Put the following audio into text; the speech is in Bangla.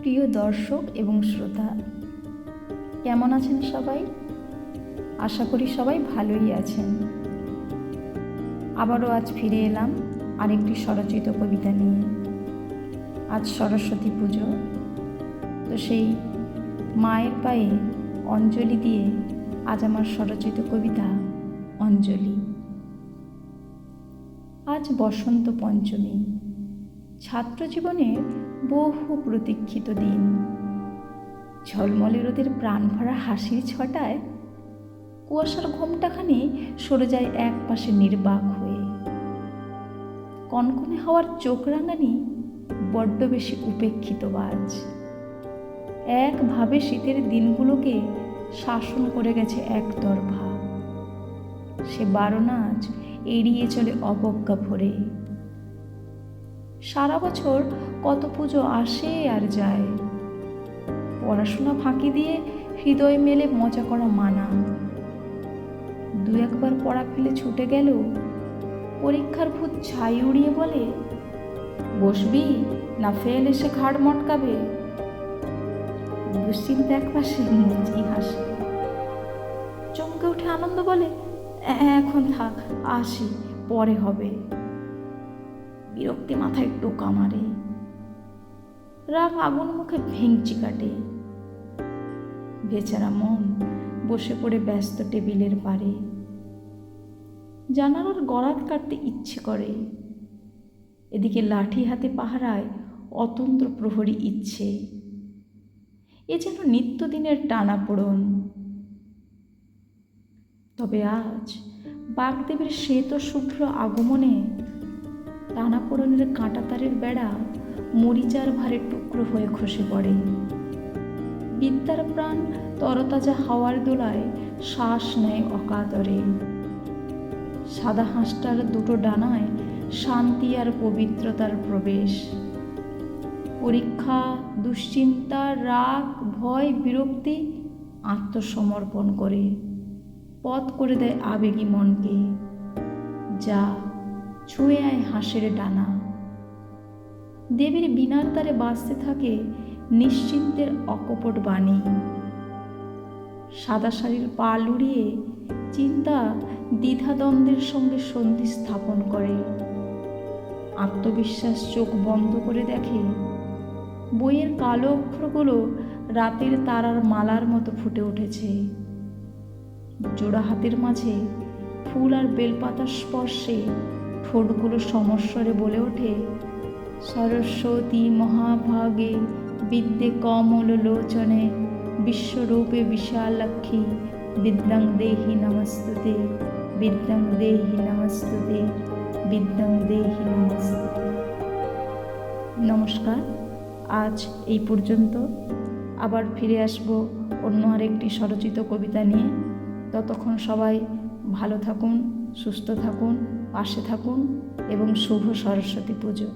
প্রিয় দর্শক এবং শ্রোতা, কেমন আছেন সবাই? আশা করি সবাই ভালোই আছেন। আবারও আজ ফিরে এলাম আরেকটি স্বরচিত কবিতা নিয়ে। আজ সরস্বতী পুজো, তো সেই মায়ের পায়ে অঞ্জলি দিয়ে আজ আমার স্বরচিত কবিতা অঞ্জলি। আজ বসন্ত পঞ্চমী, ছাত্র জীবনের বহু প্রতীক্ষিত দিন। ঝলমলে রোদের প্রাণ ভরা হাসির ছটায় কুয়াশার ঘোমটাখানি সরে যায় এক পাশে নির্বাক হয়ে। কনকনে হাওয়ার চোখ রাঙানি বড্ড বেশি উপেক্ষিত বাজ, একভাবে শীতের দিনগুলোকে শাসন করে গেছে একতরফা। সে বারনাচ এড়িয়ে চলে অবজ্ঞা ভরে। সারা বছর কত পুজো আসে আর যায়, পড়াশোনা ফাঁকি দিয়ে হৃদয় মেলে মজা করা মানা। দু একবার পড়া ফেলে ছুটে গেল, পরীক্ষার ভূত ছাই উড়িয়ে বলে, বসবি না ফেল এসে ঘাড় মটকাবে। দুশ্চিন্তা এক পাশে মুচকি হাসে, চমকে উঠে আনন্দ বলে, এখন থাক, আসি, পরে হবে। বিরক্তি মাথায় টোকা মারে, রাগ আগুন মুখে ভেঙচি কাটে। বেচারা মন বসে পড়ে ব্যস্ত টেবিলের পারে। জানালার গরাদ কাটতে ইচ্ছে করে, এদিকে লাঠি হাতে পাহারায় অতন্ত্র প্রহরী ইচ্ছে। এ যেন নিত্যদিনের টানাপোড়ন। তবে আজ বাগদেবীর শ্বেত শুভ্র আগমনে টানাপোড়নের কাঁটাতারের বেড়া মরিচার ভারে টুকরো হয়ে খসে পড়ে। বিদ্যার প্রাণ তরতাজা হাওয়ার দোলায় শ্বাস নেয় অকাতরে। সাদা হাঁসটার দুটো ডানায় শান্তি আর পবিত্রতার প্রবেশ। পরীক্ষা, দুশ্চিন্তা, রাগ, ভয়, বিরক্তি আত্মসমর্পণ করে পথ করে দেয় আবেগী মনকে। যা ছুঁয়ে আয় হাঁসের ডানা। দেবীর বিনার দ্বারে বাজতে থাকে নিশ্চিন্তের অকপট বাণী। সাদা শাড়ির পাল উড়িয়ে চিন্তা দ্বিধাদ্বন্দ্বের সঙ্গে সন্ধি স্থাপন করে। আত্মবিশ্বাস চোখ বন্ধ করে দেখে, বইয়ের কালো অক্ষরগুলো রাতের তারার মালার মতো ফুটে উঠেছে। জোড়া হাতের মাঝে ফুল আর বেলপাতার স্পর্শে ঠোঁটগুলো সমস্বরে বলে ওঠে, সরস্বতী মহাভাগে বিদ্যে কমল লোচনে বিশ্বরূপে বিশালাক্ষী বিদ্যাং দেহি নমস্তুতে, বিদ্যাং দেহি নমস্তুতে, বিদ্যাং দেহি নমস্তুতে। নমস্কার, আজ এই পর্যন্ত। আবার ফিরে আসব অন্য আরেকটি স্বরচিত কবিতা নিয়ে। ততক্ষণ সবাই ভালো থাকুন, সুস্থ থাকুন, পাশে থাকুন এবং শুভ সরস্বতী পুজো।